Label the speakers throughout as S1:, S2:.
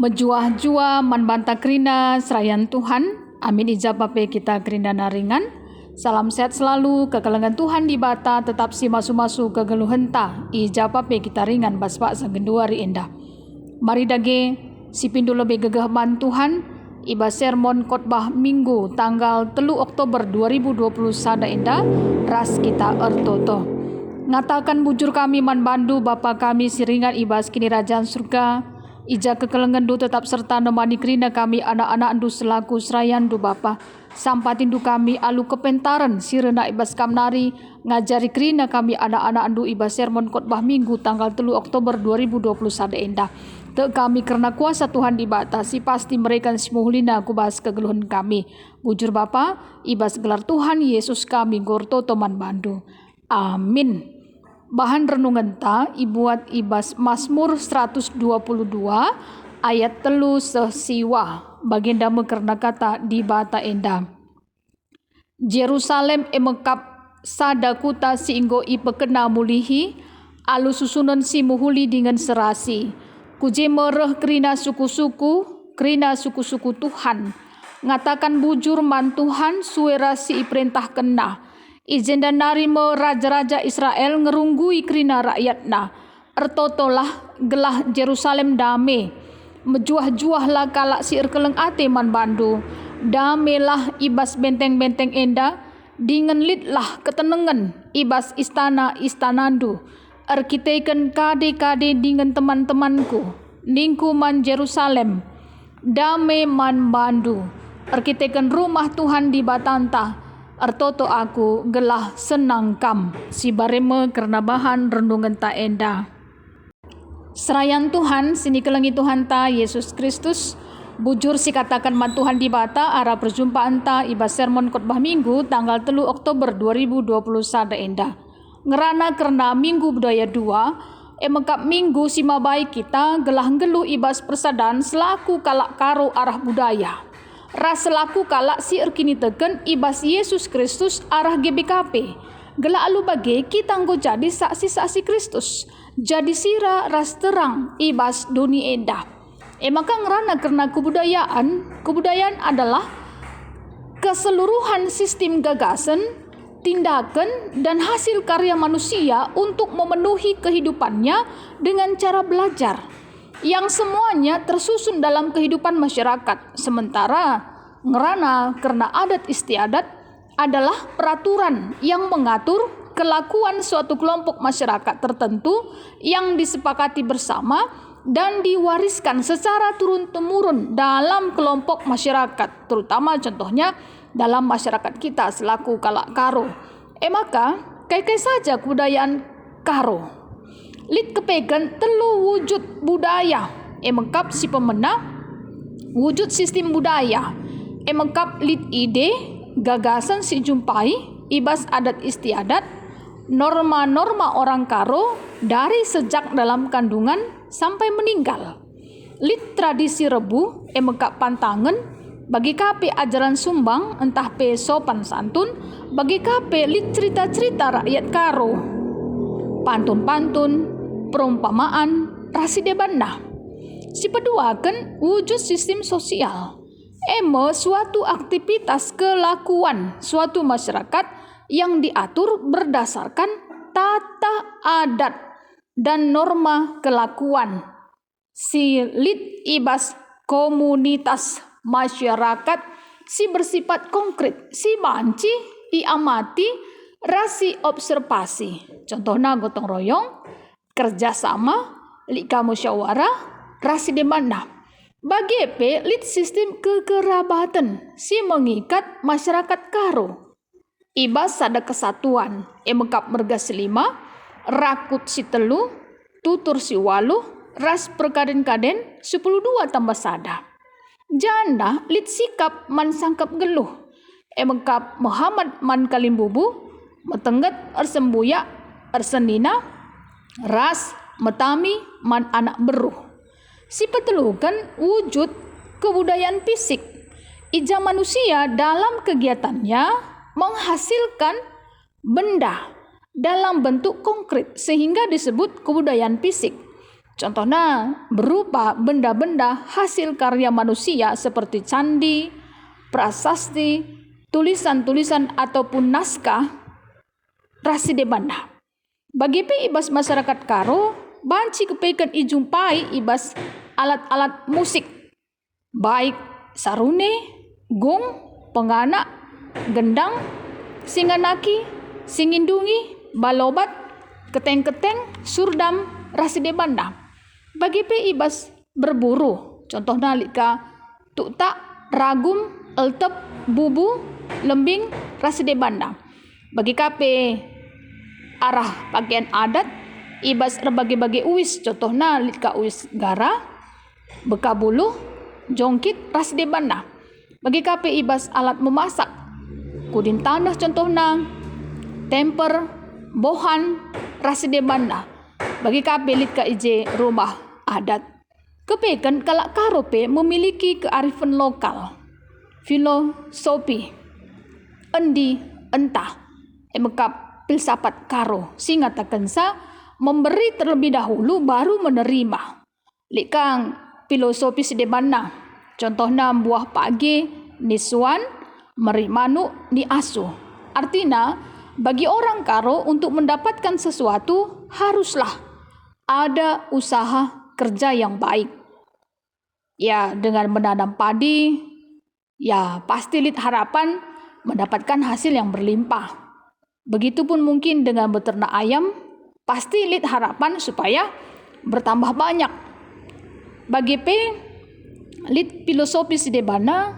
S1: Menjua-jua manbanta kerina serayan Tuhan. Amin ijabape kita kerina naringan. Salam sehat selalu, kekelengan Tuhan di bata, tetap si masu-masu kegeluhenta. Ijabape kita ringan baspak sagenduari indah. Mari dage si pindu lebih gegahban Tuhan. Iba sermon khotbah Minggu tanggal 3 Oktober 2020 sada indah. Ras kita ertoto. Ngatakan bujur kami man bandu Bapa kami siringan ibas kini Rajaan Surga. Ija kekelengan du tetap serta nemani kerina kami anak-anak du selaku serayan du Bapa. Sampatin du kami alu kepentaran sirena ibas kamnari ngajari kerina kami anak-anak du ibas sermon khotbah Minggu tanggal 3 Oktober 2020 sada endah. Te kami karena kuasa Tuhan dibatasi pasti mereka semuhlina kubas kegeluhan kami. Bujur Bapa ibas gelar Tuhan Yesus kami gorto toman bandu. Amin. Bahan renungan ta ibuat ibas Mazmur 122 ayat 3 sesiwa baginda mekerna kata di bata enda. Jerusalem emekap sada kuta siinggo ipekena mulihi alu susunan si muhuli dengan serasi. Kuje mereh kerina suku-suku Tuhan. Ngatakan bujur man Tuhan suara si iperintah kena. Ijen dan narimo raja-raja Israel ngerunggui kerina rakyatna. Ertotolah gelah Jerusalem dame. Mejuah-juahlah kalak si erkeleng ate man bandu. Damelah ibas benteng-benteng enda. Dengan litlah ketenengan ibas istana-istanandu. Erkiteken kade-kade dengan teman-temanku. Ningku man Jerusalem. Dame man bandu. Erkiteken rumah Tuhan di batanta. Ertoto aku gelah senang kam si bareme karena bahan renungan ta enda. Serayan Tuhan sini kelengi Tuhan ta Yesus Kristus. Bujur si katakan man Tuhan di bata arah perjumpaan ta ibas sermon khotbah Minggu tanggal 3 Oktober 2020 sada enda. Ngerana karena Minggu budaya 2 emekap Minggu si mabai kita gelah ngelu ibas persadan selaku kalak karo arah budaya. Ras selaku kalak si erkini teken ibas Yesus Kristus arah GBKP. Gela alu bagi kita nggo jadi saksi-saksi Kristus. Jadi sira ras terang ibas dunia endah. Maka ngerana karena kebudayaan adalah keseluruhan sistem gagasan, tindakan dan hasil karya manusia untuk memenuhi kehidupannya dengan cara belajar. Yang semuanya tersusun dalam kehidupan masyarakat. Sementara ngerana karena adat istiadat adalah peraturan yang mengatur kelakuan suatu kelompok masyarakat tertentu yang disepakati bersama dan diwariskan secara turun-temurun dalam kelompok masyarakat, terutama contohnya dalam masyarakat kita selaku kalak karo. Maka kai-kai saja kebudayaan karo. Lit kepegan telu wujud budaya. Emengkap si pemena wujud sistem budaya. Emengkap lit ide gagasan si jumpai ibas adat istiadat norma-norma orang karo dari sejak dalam kandungan sampai meninggal. Lit tradisi rebu emengkap pantangan bagi kape ajaran sumbang entah pe sopan santun bagi kape lit cerita-cerita rakyat karo. Pantun-pantun, perumpamaan, rasi debanna. Si peduakan wujud sistem sosial. Suatu aktivitas kelakuan suatu masyarakat yang diatur berdasarkan tata adat dan norma kelakuan. Si lit ibas komunitas masyarakat si bersifat konkret, si banci, iamati, rasi observasi. Contohnya gotong royong, kerjasama, lika musyawarah, rasi demana. Bagi lit sistem kekerabatan si mengikat masyarakat karo. Ibas ada kesatuan, emekap merga selima, rakut si telu, tutur si walu, ras perkaden-kaden 10 tambah sada. Janda lit sikap man sangkap geluh. Emekap Muhammad man kalimbubu, metengget ersembuya, ersenina, ras metami man anak beruh. Si petelukan wujud kebudayaan fisik. Ija manusia dalam kegiatannya menghasilkan benda dalam bentuk konkret sehingga disebut kebudayaan fisik. Contohnya berupa benda-benda hasil karya manusia seperti candi, prasasti, tulisan-tulisan ataupun naskah raside banda. Bagi ibas masyarakat Karo, banci kepekan ijumpai ibas alat-alat musik, baik sarune, gong, pengana, gendang, singanaki, singindungi, balobat, keteng-keteng, surdam, raside banda. Bagi ibas berburu, contohnya lika tuktak, ragum, eltep, bubu, lembing, raside banda. Bagi arah pakaian adat, ibas berbagi-bagi uis, contohnya lika uis gara, bekabulu, jongkit, raside banda. Bagi ibas alat memasak, kudin tanah contohnya, temper, bohan, raside banda. Bagi lika ije rumah adat. Kepekan kalak Karo memiliki kearifan lokal, filosofi, endi, entah, emekap filsafat Karo, singa takensa memberi terlebih dahulu baru menerima. Likang filosofi sedebana, contohnya buah pagi, nisuan, merimanu, ni asu. Artinya, bagi orang Karo untuk mendapatkan sesuatu haruslah ada usaha kerja yang baik. Ya, dengan menanam padi, ya pasti harapan mendapatkan hasil yang berlimpah. Begitupun mungkin dengan beternak ayam, pasti harapan supaya bertambah banyak. Bagi filosofi sedebana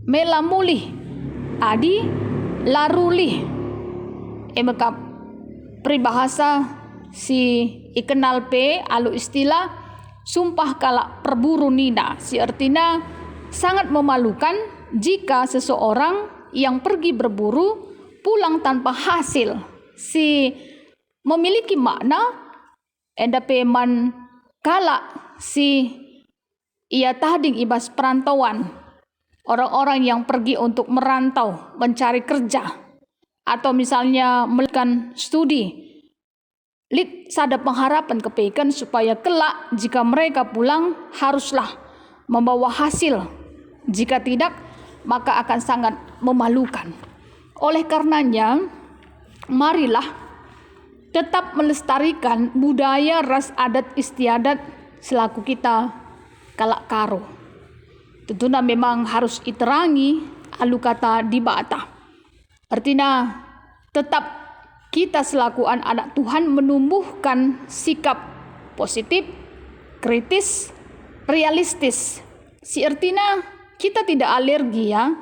S1: melamuli, adi laruli, emekap peribahasa si ikenal alu istilah sumpah kalak perburu nina, si artinya sangat memalukan jika seseorang yang pergi berburu pulang tanpa hasil. Si memiliki makna endapeman kalak si ia tading ibas perantauan, orang-orang yang pergi untuk merantau mencari kerja atau misalnya melakukan studi. Sada pengharapan kepekan supaya kelak jika mereka pulang haruslah membawa hasil. Jika tidak, maka akan sangat memalukan. Oleh karenanya, marilah tetap melestarikan budaya ras adat istiadat selaku kita kalak Karo. Tentunya memang harus iterangi alu kata dibata. Artinya tetap kita selaku anak Tuhan menumbuhkan sikap positif, kritis, realistis. Si artinya kita tidak alergi ya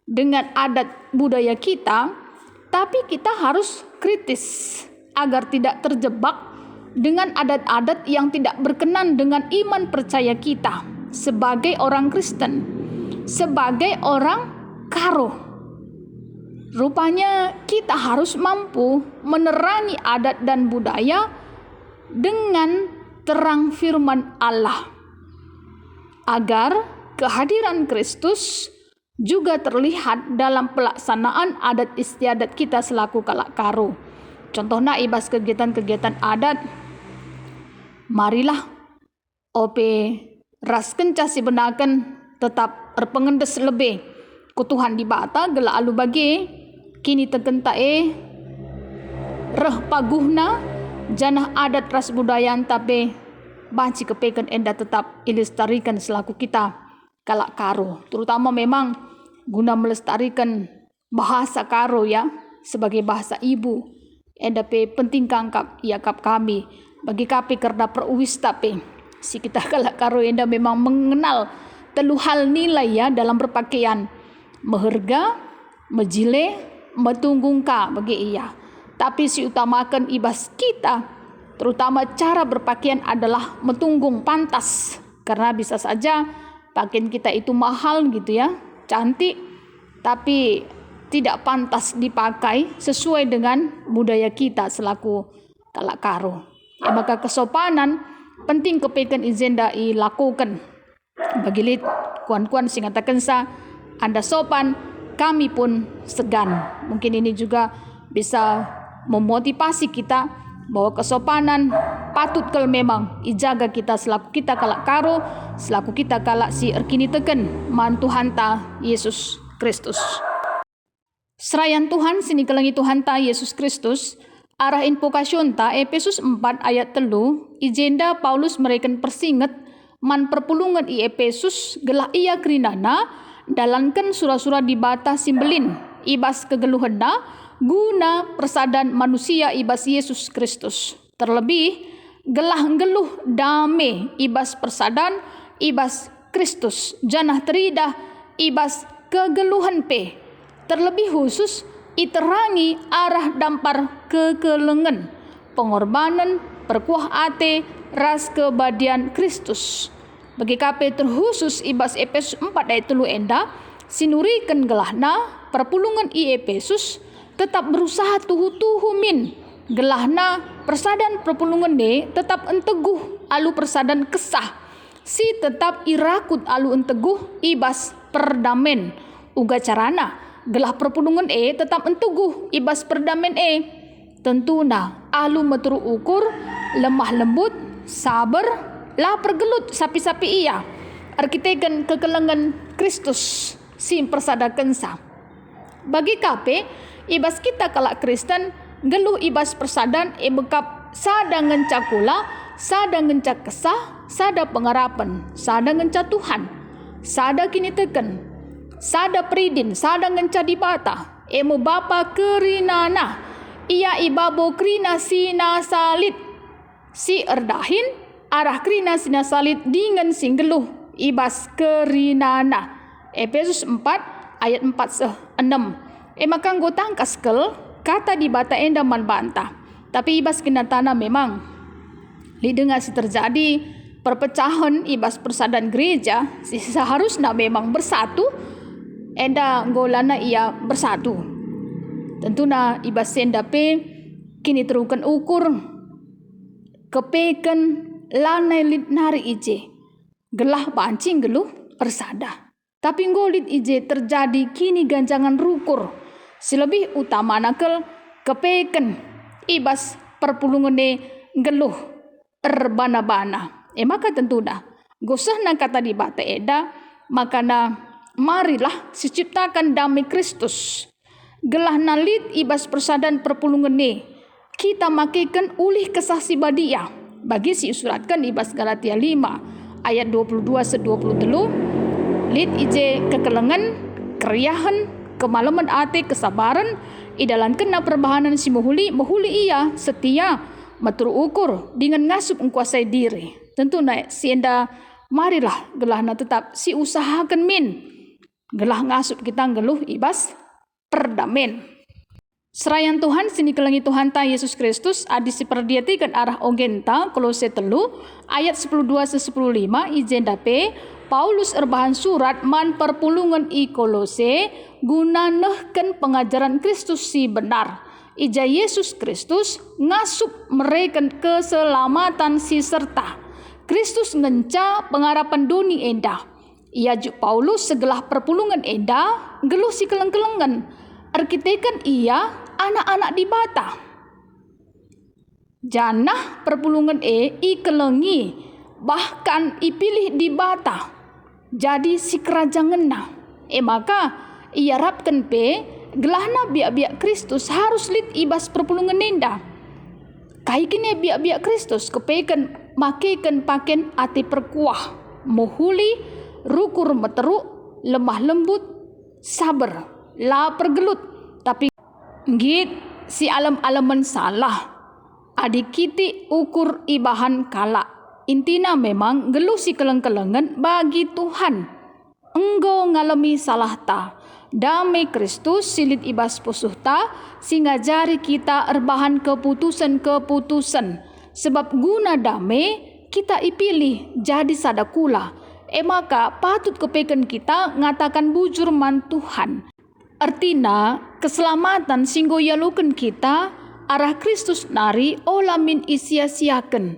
S1: dengan adat budaya kita, tapi kita harus kritis agar tidak terjebak dengan adat-adat yang tidak berkenan dengan iman percaya kita sebagai orang Kristen, sebagai orang Karo. Rupanya kita harus mampu menerangi adat dan budaya dengan terang firman Allah, agar kehadiran Kristus juga terlihat dalam pelaksanaan adat istiadat kita selaku kalak Karo. Contohnya ibas kegiatan-kegiatan adat, marilah ras kenca si benaken tetap berpengendes lebih kutuhan di bata gela alu bagi kini tegenta reh paguhna janah adat ras budaya tapi banci kepekan enda tetap ilestarikan selaku kita kalak Karo, terutama memang guna melestarikan bahasa Karo ya sebagai bahasa ibu. Enda penting kangkap iakap kami bagi kapi karena peruwis tapi si kita kalak Karo enda memang mengenal telu hal nilai ya dalam berpakaian, meherga, mejile, metunggungka bagi ia. Tapi si utamakan ibas kita, terutama cara berpakaian adalah metunggung pantas. Karena bisa saja pakaian kita itu mahal gitu ya, cantik, tapi tidak pantas dipakai sesuai dengan budaya kita selaku kalak Karo. Ya, maka kesopanan penting kepekan izenda ilakukan. Bagi kuan-kuan sing ngatakan sa Anda sopan, kami pun segan. Mungkin ini juga bisa memotivasi kita bahwa kesopanan patut kel memang ijaga kita selaku kita kalak karo, selaku kita kalak si erkini teken man Tuhan ta Yesus Kristus. Serayan Tuhan sini kelengi Tuhan ta Yesus Kristus. Arah invokasion ta Efesus 4 ayat 3 ijenda Paulus mereken persinget man perpulungan i Efesus gelah ia kerinana dalankan surah-surah dibata simbelin ibas kegeluhenda guna persadan manusia ibas Yesus Kristus. Terlebih gelah geluh dame ibas persadan ibas Kristus janah teridah ibas kegeluhan pe. Terlebih khusus iterangi arah dampar kekelengan pengorbanan perkuah ate ras kebadian Kristus. Bagi kape terkhusus ibas Efesus 4 ayat 3 enda sinurikan gelahna perpulungan i Efesus tetap berusaha tuhu-tuhu min gelahna persadan perpulungan ne tetap enteguh alu persadan kesah si tetap irakut alu enteguh ibas perdamen uga carana gelah perpulungan tetap enteguh ibas perdamen tentuna alu meturu ukur lemah lembut sabar lah pergelut sapi-sapi ia arkiteken kekelengan Kristus sim persadakan sa. Bagi kape ibas kita kalak Kristen geluh ibas persadan bekap sada ngenca kula sada ngenca kesah sada pengarapan sada ngenca Tuhan sada kini teken sada peridin sada ngenca dibata emu bapa kerinana ia ibabo krina sina salit si erdahin arah krina sina salit dengan singgeluh ibas kerinana. Efesus 4 ayat 4-6. Makang go tangkas kel kata dibata enda man bantah. Tapi ibas kinatana memang lidenga si terjadi perpecahan ibas persadan gereja si seharusnya memang bersatu enda golana ia bersatu. Tentuna ibas senda pe kini terukan ukur kepeken lanai lit nari ije gelah pancing geluh persada tapi ngolit ije terjadi kini ganjangan rukur selebih utama nakel kepeken ibas perpulungane geluh erbana-bana maka tentu dah gosah na kata di bata eda makana marilah diciptakan damai Kristus gelah nalit ibas persadan perpulungane kita makekan ulih kesaksi badia bagi si suratkan ibas Galatia 5 ayat 22-23 lit ije kekelengan keriahan kemalaman ate kesabaran idalan kena perbahanan si mahuli ia setia matur ukur dengan ngasup engkuasai diri tentu na si enda marilah gelahna tetap si usahakan min gelah ngasup kita ngeluh ibas perdamen. Serayan Tuhan sini kelengi Tuhan ta Yesus Kristus adi si perdiatikan arah ogenta Kolose 3 ayat 10-2-10-5 ijenda pe Paulus erbahan surat man perpulungan i Kolose guna nehken pengajaran Kristus si benar ija Yesus Kristus ngasup mereka keselamatan si serta Kristus ngenca pengarapan duni enda ia ju Paulus segelah perpulungan enda geluh si keleng-kelengan arkitekan ia anak-anak dibata janah perpulungan i kelengi bahkan ipilih dibata jadi si kerajaan maka ia rapkan pe gelahna biak-biak Kristus harus lit ibas perpulungan nenda kai kini biak-biak Kristus kepekan makekan paken ati perkuah mohuli rukur meteruk lemah lembut sabar la pergelut tapi git si alam-alaman salah adik kiti ukur ibahan kala intina memang geluh si keleng-kelengan bagi Tuhan enggo ngalami salah ta damai Kristus silit ibas pusuh ta si ngajari kita erbahan keputusan sebab guna damai kita ipilih jadi sadakula maka patut kepeken kita ngatakan bujur man Tuhan. Artina keselamatan singgo yalukan kita arah Kristus nari olamin isia-siaken.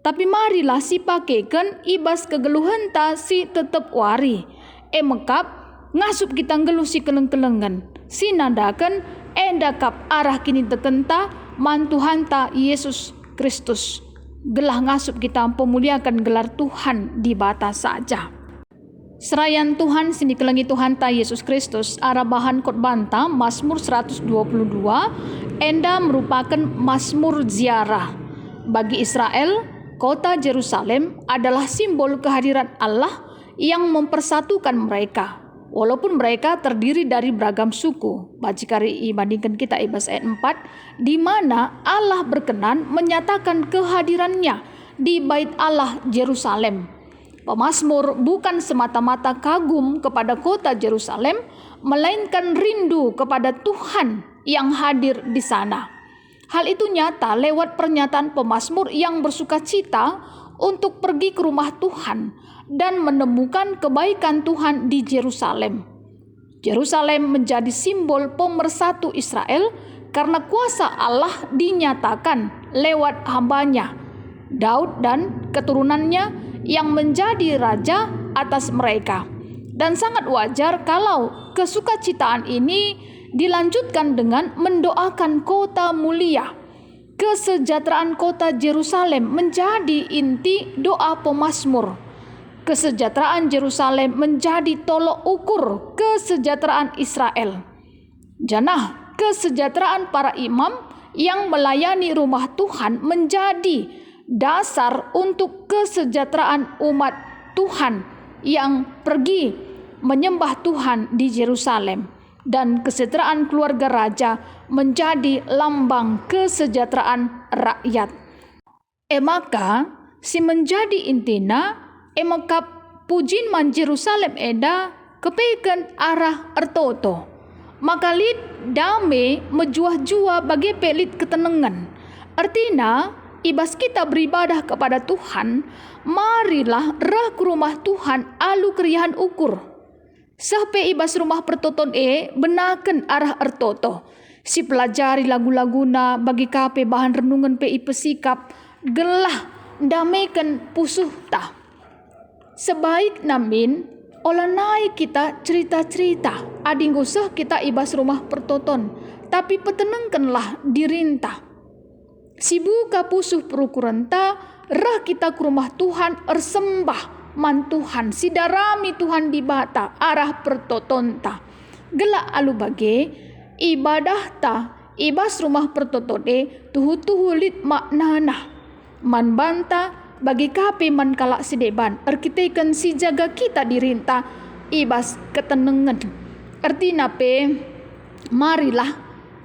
S1: Tapi marilah si pakekan ibas kegeluhan ta si tetep wari. Mekap ngasup kita ngeluh si keleng-kelengan. Si nandakan endakap arah kini tekenta man Tuhan ta Yesus Kristus. gelah ngasup kita pemuliakan gelar Tuhan di bata saja. Serayan Tuhan sini kelengi Tuhan ta Yesus Kristus arah bahan khotbanta Mazmur 122 enda merupakan Mazmur ziarah. Bagi Israel, kota Yerusalem adalah simbol kehadiran Allah yang mempersatukan mereka. Walaupun mereka terdiri dari beragam suku. Bajikari bandingkan kita ibas ayat 4 di mana Allah berkenan menyatakan kehadirannya di bait Allah Yerusalem. Pemazmur bukan semata-mata kagum kepada kota Yerusalem, melainkan rindu kepada Tuhan yang hadir di sana. Hal itu nyata lewat pernyataan pemazmur yang bersukacita untuk pergi ke rumah Tuhan dan menemukan kebaikan Tuhan di Yerusalem. Yerusalem menjadi simbol pemersatu Israel karena kuasa Allah dinyatakan lewat hambanya, Daud dan keturunannya yang menjadi raja atas mereka. Dan sangat wajar kalau kesukacitaan ini dilanjutkan dengan mendoakan kota mulia. Kesejahteraan kota Yerusalem menjadi inti doa pemazmur. Kesejahteraan Yerusalem menjadi tolok ukur kesejahteraan Israel. Janah kesejahteraan para imam yang melayani rumah Tuhan menjadi dasar untuk kesejahteraan umat Tuhan yang pergi menyembah Tuhan di Yerusalem, dan kesejahteraan keluarga raja menjadi lambang kesejahteraan rakyat. Maka si menjadi intina maka pujin man Yerusalem eda kepeken arah ertoto. Maka lid dame menjuah-jua bagi pelit ketenangan. Artinya ibas kita beribadah kepada Tuhan, marilah rah ke rumah Tuhan alu keriahan ukur. Sampai ibas rumah pertoton benaken arah ertoto. Si pelajari lagu-laguna bagi kape bahan renungan pe pesikap gelah damaikan pusuh ta. Sebaik namin olah naik kita cerita-cerita ading usah kita ibas rumah pertoton, tapi petenangkanlah dirintah. Si buka pusuh perukuran ta, rah kita ke rumah Tuhan ersembah man Tuhan, si darami Tuhan di bata arah pertoton ta. Gelak alu bage ibadah ta ibas rumah pertotode tuhu-tuhu lit maknana. Man banta bagi kape man kalak sedeban arkitekan si jaga kita dirintah ibas ketenangan. Artinya pe marilah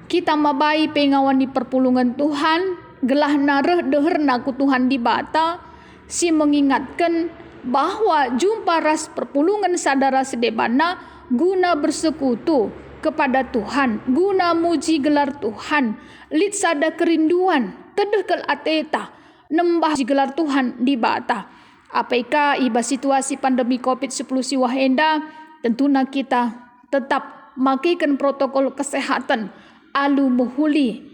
S1: kita mabai pengawan di perpulungan Tuhan, gelah nareh deherna ku Tuhan di bata, si mengingatkan bahwa jumpa ras perpulungan sadara sedebana guna bersekutu kepada Tuhan, guna muji gelar Tuhan, lit sada kerinduan, tedekel ateta, nembah gelar Tuhan di bata. Apakah iba situasi pandemi COVID-10 siwah enda, tentunya kita tetap makikan protokol kesehatan alu muhuli.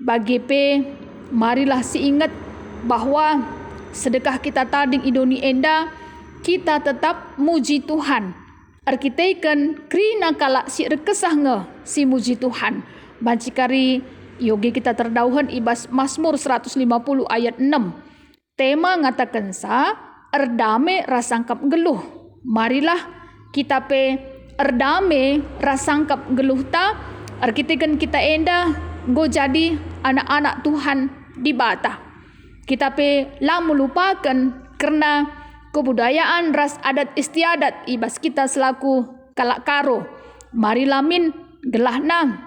S1: Bagi pe marilah ingat bahwa sedekah kita tading idoni enda kita tetap muji Tuhan. Arkiteken krina kala si rekesah nge si muji Tuhan. Bancikari yogi kita terdauhan ibas Mazmur 150 ayat 6. Tema ngatakan sa erdame rasangkap geluh. Marilah kita pe erdame rasangkap geluh ta. Arkiteken kita enda go jadi anak-anak Tuhan di bata. Kita pe lah melupakan karena kebudayaan ras adat istiadat ibas kita selaku kalak karo. Marilah min gelahna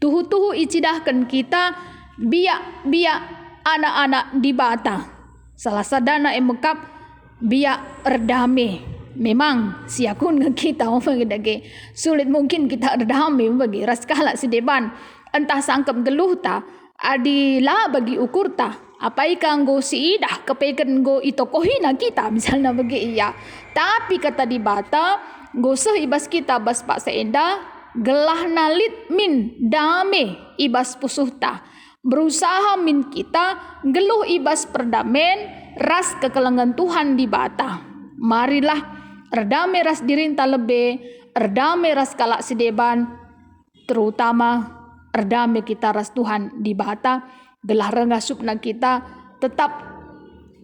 S1: tuhu-tuhu icidahkan kita biak anak-anak di bata. Salah sadana emekap biak erdame. Memang siakun kita ngedage sulit mungkin kita erdame bagi ras kalak sedeban entah sangkap geluh ta adilah bagi ukur ta apa ikang go si idah kepeken go itokohina kita misalnya bagi iya, tapi kata di bata go seh ibas kita bas pak seenda gelah nalit min dame ibas pusuhta berusaha min kita geluh ibas perdamen ras kekelengan Tuhan di bata. Marilah erdame ras dirinta lebe, erdame ras kalak sedeban, terutama erdame kita ras Tuhan di bata, gelah rengasupna kita tetap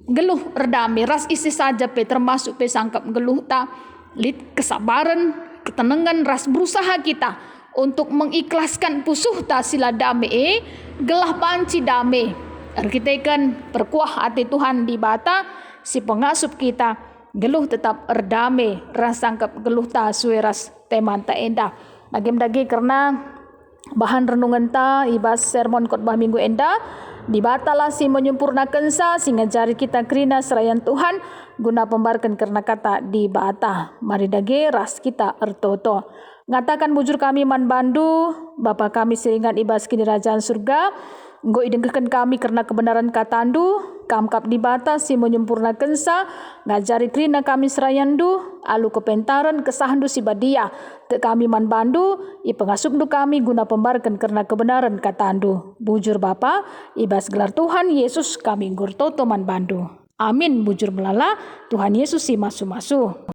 S1: geluh erdame ras isi saja pe termasuk pe sangkap geluh ta lit kesabaran ketenangan ras berusaha kita untuk mengikhlaskan pusuh ta sila dame gelah panci dame kita kan perkuah hati Tuhan di bata si pengasup kita geluh tetap erdame ras sangkap geluh ta suwe ras teman ta enda dagem-dage karena bahan renungan ta ibas sermon khotbah minggu enda dibatalah si menyempurnakan sa si ngajari kita kerina serayan Tuhan guna pembarkan karena kata di bata mari dage ras kita ertoto ngatakan bujur kami man bandu Bapa kami seringan ibas kini kerajaan surga nggo idengkeun kami karena kebenaran katandu kamkap di bata si menyempurnakan sa ngajari kerina kami serayandu alu kepentaran kesahandu si badia te kami man bandu i pengasupdu kami guna pembarkan karena kebenaran katandu bujur Bapa ibas gelar Tuhan Yesus kami ngurtoto man bandu amin bujur melala Tuhan Yesus si masu-masu.